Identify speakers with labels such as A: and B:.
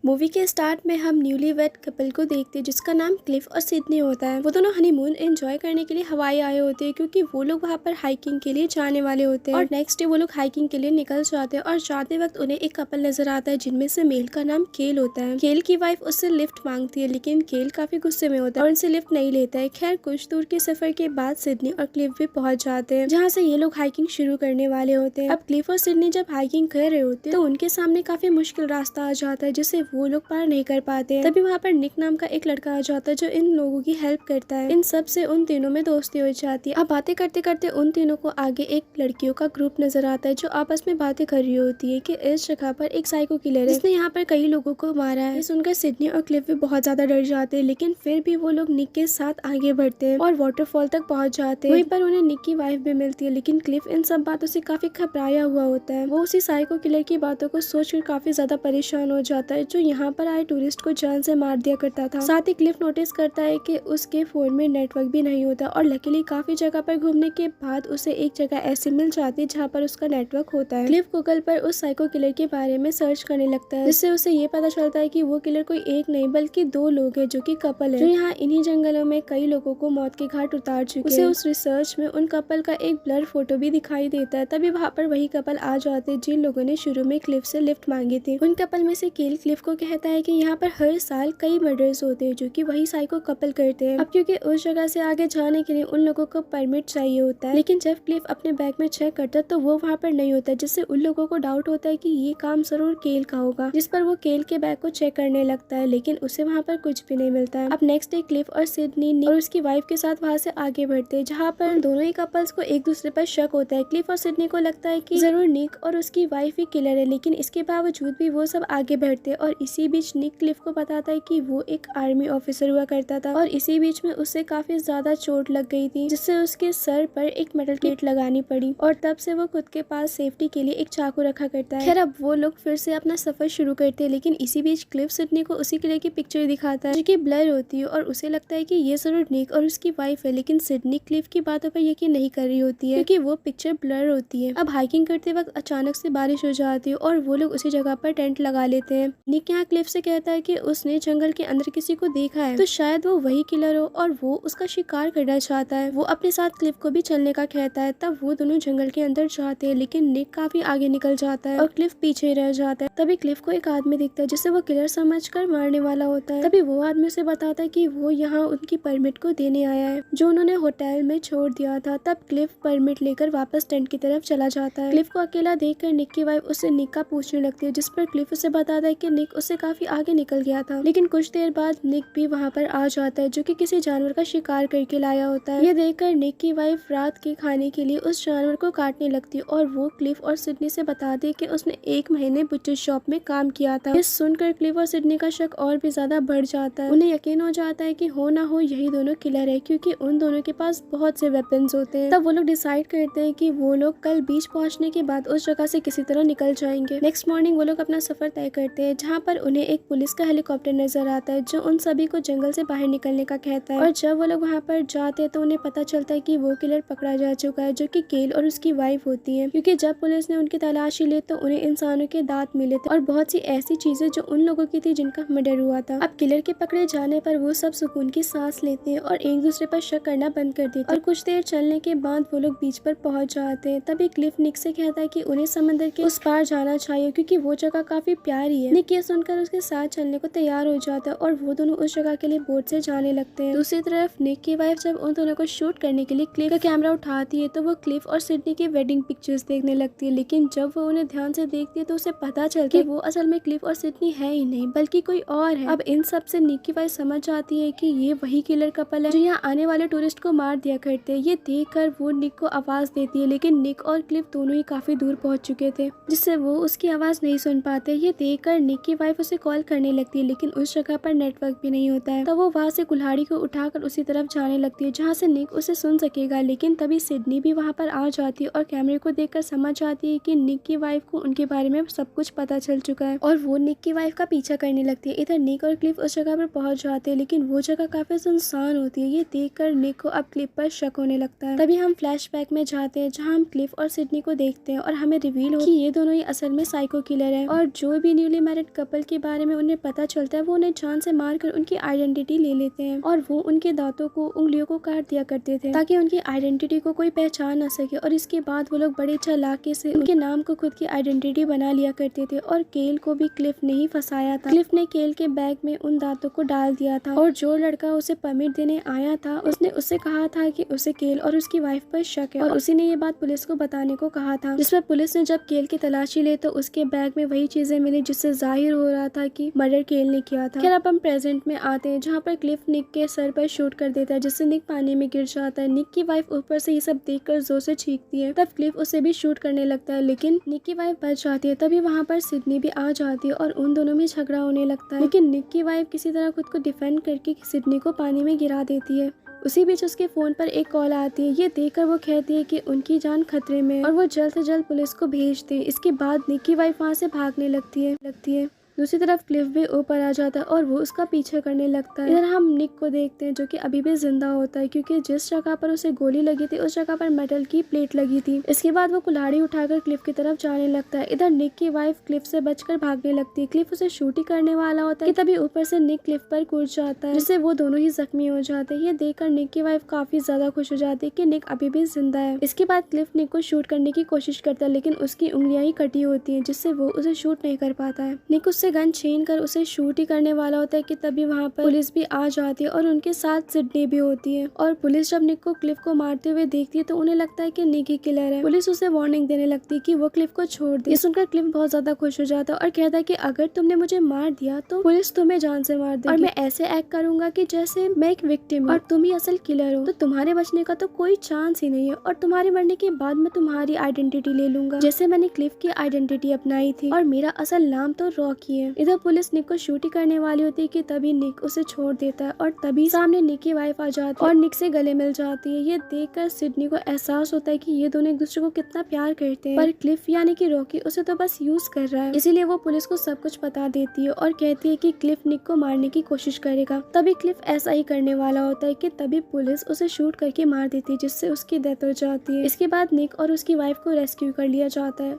A: Movie के start में हम न्यूली वेड कपल को देखते हैं जिसका नाम क्लिफ और सिडनी होता है। वो दोनों हनीमून एंजॉय करने के लिए हवाई आए होते हैं क्योंकि वो लोग वहाँ पर हाइकिंग के लिए जाने वाले होते हैं। और नेक्स्ट डे वो लोग हाइकिंग के लिए निकल जाते हैं और जाते वक्त उन्हें एक कपल नजर आता है जिनमें से मेल का नाम केल होता है। केल की वाइफ उससे लिफ्ट मांगती है लेकिन केल काफी गुस्से में होता है और उनसे लिफ्ट नहीं लेता है। खैर कुछ दूर के सफर के बाद सिडनी और क्लिफ भी पहुंच जाते हैं जहाँ से ये लोग हाइकिंग शुरू करने वाले होते हैं। अब क्लिफ और सिडनी जब हाइकिंग कर रहे होते हैं तो उनके सामने काफी मुश्किल रास्ता आ जाता है जिससे वो लोग पार नहीं कर पाते हैं। तभी वहाँ पर निक नाम का एक लड़का आ जाता है जो इन लोगों की हेल्प करता है। इन सब से उन तीनों में दोस्ती हो जाती है। अब बातें करते करते उन तीनों को आगे एक लड़कियों का ग्रुप नजर आता है जो आपस में बातें कर रही होती है कि इस जगह पर एक साइको किलर है जिसने यहाँ पर कई लोगों को मारा है। सुनकर सिडनी और क्लिफ भी बहुत ज्यादा डर जाते हैं लेकिन फिर भी वो लोग निक के साथ आगे बढ़ते हैं और वाटरफॉल तक पहुंच जाते हैं। वहीं पर उन्हें निक की वाइफ भी मिलती है लेकिन क्लिफ इन सब बातों से काफी घबराया हुआ होता है। वो उसी साइको किलर की बातों को सोचकर काफी ज्यादा परेशान हो जाता है जो यहाँ पर आए टूरिस्ट को जान से मार दिया करता था। साथ ही क्लिफ नोटिस करता है कि उसके फोन में नेटवर्क भी नहीं होता और लकीली काफी जगह पर घूमने के बाद उसे एक जगह ऐसी मिल जाती है जहाँ पर उसका नेटवर्क होता है। क्लिफ गूगल पर उस साइको किलर के बारे में सर्च करने लगता है जिससे उसे ये पता चलता है कि वो किलर कोई एक नहीं बल्कि दो लोग हैं जो कि कपल है जो यहाँ इन्हीं जंगलों में कई लोगों को मौत के घाट उतार चुके हैं। उस रिसर्च में उन कपल का एक ब्लर फोटो भी दिखाई देता है। तभी वहाँ पर वही कपल आ जाते हैं जिन लोगों ने शुरू में क्लिफ से लिफ्ट मांगी थी। उन कपल में से केल क्लिफ को कहता है कि यहाँ पर हर साल कई मर्डर्स होते हैं जो कि वही साइको कपल करते हैं। अब क्योंकि उस जगह से आगे जाने के लिए उन लोगों को परमिट चाहिए होता है लेकिन जब क्लिफ अपने बैग में चेक करता है तो वो वहाँ पर नहीं होता है जिससे उन लोगों को डाउट होता है कि ये काम जरूर केल का होगा। जिस पर वो केल के बैग को चेक करने लगता है लेकिन उसे वहाँ पर कुछ भी नहीं मिलता है। अब नेक्स्ट डे क्लिफ और सिडनी और उसकी वाइफ के साथ वहाँ से आगे बढ़ते हैं जहाँ पर दोनों ही कपल्स को एक दूसरे पर शक होता है। क्लिफ और सिडनी को लगता है कि जरूर निक और उसकी वाइफ ही किलर है लेकिन इसके बावजूद भी वो सब आगे बढ़ते हैं और इसी बीच निक क्लिफ को बताता है कि वो एक आर्मी ऑफिसर हुआ करता था और इसी बीच में उसे काफी ज्यादा चोट लग गई थी जिससे उसके सर पर एक मेटल प्लेट लगानी पड़ी और तब से वो खुद के पास सेफ्टी के लिए एक चाकू रखा करता है। खैर अब वो लोग फिर से अपना सफर शुरू करते हैं लेकिन इसी बीच क्लिफ सिडनी को उसी किले की पिक्चर दिखाता है जो कि ब्लर होती है और उसे लगता है कि ये जरूर निक और उसकी वाइफ है लेकिन सिडनी क्लिफ की बातों पर यकीन नहीं कर रही होती है क्योंकि वो पिक्चर ब्लर होती है। अब हाइकिंग करते वक्त अचानक से बारिश हो जाती है और वो लोग उसी जगह पर टेंट लगा लेते हैं। निक यहाँ क्लिफ से कहता है कि उसने जंगल के अंदर किसी को देखा है तो शायद वो वही किलर हो और वो उसका शिकार करना चाहता है। वो अपने साथ क्लिफ को भी चलने का कहता है। तब वो दोनों जंगल के अंदर जाते हैं लेकिन निक काफी आगे निकल जाता है और क्लिफ पीछे रह जाता है। तभी क्लिफ को एक आदमी दिखता है जिसे वो किलर समझकर मारने वाला होता है। तभी वो आदमी उसे बताता है कि वो यहाँ उनकी परमिट को देने आया है जो उन्होंने होटल में छोड़ दिया था। तब क्लिफ परमिट लेकर वापस टेंट की तरफ चला जाता है। क्लिफ को अकेला देखकर निक की वाइफ उससे निक का पूछने लगती है जिस पर क्लिफ उसे बताता है कि निक उससे काफी आगे निकल गया था लेकिन कुछ देर बाद निक भी वहाँ पर आ जाता है जो कि किसी जानवर का शिकार करके लाया होता है। ये देखकर निक की वाइफ रात के खाने के लिए उस जानवर को काटने लगती है और वो क्लिफ और सिडनी से बताती है कि उसने 1 महीने बुचर शॉप में काम किया था। ये सुनकर क्लिफ और सिडनी का शक और भी ज्यादा बढ़ जाता है। उन्हें यकीन हो जाता है कि हो ना हो यही दोनों किलर है क्योंकि उन दोनों के पास बहुत से वेपन्स होते हैं। तब वो लोग डिसाइड करते हैं कि वो लोग कल बीच पहुंचने के बाद उस जगह से किसी तरह निकल जाएंगे। नेक्स्ट मॉर्निंग वो लोग अपना सफर तय करते हैं जहाँ पर उन्हें एक पुलिस का हेलीकॉप्टर नजर आता है जो उन सभी को जंगल से बाहर निकलने का कहता है। और जब वो लोग वहाँ पर जाते हैं तो उन्हें पता चलता है कि वो किलर पकड़ा जा चुका है जो कि केल और उसकी वाइफ होती है क्योंकि जब पुलिस ने उनकी तलाशी ली तो उन्हें इंसानों के दांत मिले थे और बहुत सी ऐसी चीजें जो उन लोगों की थी जिनका मर्डर हुआ था। अब किलर के पकड़े जाने पर वो सब सुकून की सांस लेते हैं और एक दूसरे पर शक करना बंद कर देते हैं और कुछ देर चलने के बाद वो लोग बीच पर पहुंच जाते हैं। तभी क्लिफ निक से कहता है कि उन्हें समंदर के उस पार जाना चाहिए क्योंकि वो जगह काफी प्यारी है। निक ये सुनकर उसके साथ चलने को तैयार हो जाता है और वो दोनों उस जगह के लिए बोट से जाने लगते हैं। दूसरी तरफ निक की वाइफ जब उन दोनों को शूट करने के लिए क्लिफ का कैमरा उठाती है तो वो क्लिफ और सिडनी की वेडिंग पिक्चर्स देखने लगती है लेकिन जब वो उन्हें ध्यान से देखती है तो उसे पता चलता है कि वो असल में क्लिफ और सिडनी है ही नहीं बल्कि कोई और है। अब इन सब से निक की वाइफ समझ जाती है कि ये वही किलर कपल है जो यहाँ आने वाले टूरिस्ट को मार दिया करते हैं। ये देखकर वो निक को आवाज देती है लेकिन निक और क्लिफ दोनों ही काफी दूर पहुंच चुके थे जिससे वो उसकी आवाज नहीं सुन पाते। ये देखकर निक की वाइफ उसे कॉल करने लगती है लेकिन उस जगह पर नेटवर्क भी नहीं होता है। तब वो वहाँ से कुल्हाड़ी को उठाकर उसी तरफ जाने लगती है जहाँ से निक उसे सुन सकेगा लेकिन तभी सिडनी भी वहाँ पर आ जाती है और कैमरे को देखकर समझ जाती है कि निक की वाइफ को उनके बारे में सब कुछ पता चल चुका है और वो निक की वाइफ का पीछा करने लगती है। इधर निक और क्लिफ उस जगह पर पहुंच जाते हैं लेकिन वो जगह काफी सुनसान होती है। ये देखकर निक को अब क्लिफ पर शक होने लगता है। तभी हम फ्लैशबैक में जाते हैं जहाँ हम क्लिफ और सिडनी को देखते हैं और हमें रिवील हो कि ये दोनों ही असल में साइको किलर है और जो भी न्यूली मैरिड कपल कपल के बारे में उन्हें पता चलता है वो उन्हें जान से मारकर उनकी आइडेंटिटी ले लेते हैं और वो उनके दांतों को, उंगलियों को काट दिया करते थे ताकि उनकी आइडेंटिटी को कोई पहचान ना सके। और इसके बाद वो लोग बड़े चालाकी से उनके नाम को खुद की आइडेंटिटी बना लिया करते थे। और केल को भी क्लिफ ने ही फंसाया था। क्लिफ ने केल के बैग में उन दांतों को डाल दिया था और जो लड़का उसे परमिट देने आया था उसने उससे कहा था कि उसे केल और उसकी वाइफ पर शक है और उसी ने ये बात पुलिस को बताने को कहा था। जिसमें पुलिस ने जब केल की तलाशी ली तो उसके बैग में वही चीजें मिली जिससे जाहिर हो रहा था कि मर्डर केल ने किया था। फिर अब हम प्रेजेंट में आते हैं जहाँ पर क्लिफ निक के सर पर शूट कर देता है जिससे निक पानी में गिर जाता है। निक की वाइफ ऊपर से ये सब देखकर जोर से चीखती है। तब क्लिफ उसे भी शूट करने लगता है लेकिन निक की वाइफ बच जाती है। तभी वहाँ पर सिडनी भी आ जाती है और उन दोनों में झगड़ा होने लगता है लेकिन निक की वाइफ किसी तरह खुद को डिफेंड करके सिडनी को पानी में गिरा देती है। उसी बीच उसके फोन पर एक कॉल आती है। ये देखकर वो कहती है कि उनकी जान खतरे में है और वो जल्द से जल्द पुलिस को भेज दे। इसके बाद निक की वाइफ वहाँ से भागने लगती है। दूसरी तरफ क्लिफ भी ऊपर आ जाता है और वो उसका पीछा करने लगता है। इधर हम निक को देखते हैं जो कि अभी भी जिंदा होता है क्योंकि जिस जगह पर उसे गोली लगी थी उस जगह पर मेटल की प्लेट लगी थी। इसके बाद वो कुल्हाड़ी उठाकर क्लिफ की तरफ जाने लगता है। इधर निक की वाइफ क्लिफ से बचकर भागने लगती है। क्लिफ उसे शूट ही करने वाला होता है कि तभी ऊपर से निक क्लिफ पर कूद जाता है जिससे वो दोनों ही जख्मी हो जाते हैं। ये देखकर निक की वाइफ काफी ज्यादा खुश हो जाती है कि निक अभी भी जिंदा है। इसके बाद क्लिफ निक को शूट करने की कोशिश करता है लेकिन उसकी उंगलियां ही कटी होती है जिससे वो उसे शूट नहीं कर पाता है। निक उससे गन छीन कर उसे शूट ही करने वाला होता है कि तभी वहाँ पर पुलिस भी आ जाती है और उनके साथ सिडनी भी होती है। और पुलिस जब निक को क्लिफ को मारते हुए देखती है तो उन्हें लगता है कि निक ही किलर है। पुलिस उसे वार्निंग देने लगती है कि वो क्लिफ को छोड़ दे। ये सुनकर क्लिफ बहुत ज्यादा खुश हो जाता है और कहता है कि अगर तुमने मुझे मार दिया तो पुलिस तुम्हें जान से मार देगी और मैं ऐसे एक्ट करूंगा कि जैसे मैं एक विक्टिम हूँ और तुम ही असल किलर हो, तो तुम्हारे बचने का तो कोई चांस ही नहीं है और तुम्हारे मरने के बाद मैं तुम्हारी आइडेंटिटी ले लूंगा जैसे मैंने क्लिफ की आइडेंटिटी अपनाई थी और मेरा असल नाम तो रॉकी है। इधर पुलिस निक को शूट ही करने वाली होती है कि तभी निक उसे छोड़ देता है और तभी सामने निक की वाइफ आ जाती है और निक से गले मिल जाती है। ये देखकर सिडनी को एहसास होता है कि ये दोनों एक दूसरे को कितना प्यार करते हैं पर क्लिफ यानी कि रॉकी उसे तो बस यूज कर रहा है। इसीलिए वो पुलिस को सब कुछ बता देती है और कहती है कि क्लिफ निक को मारने की कोशिश करेगा। तभी क्लिफ ऐसा ही करने वाला होता है कि तभी पुलिस उसे शूट करके मार देती है जिससे उसकी डेथ हो जाती है। इसके बाद निक और उसकी वाइफ को रेस्क्यू कर लिया जाता है।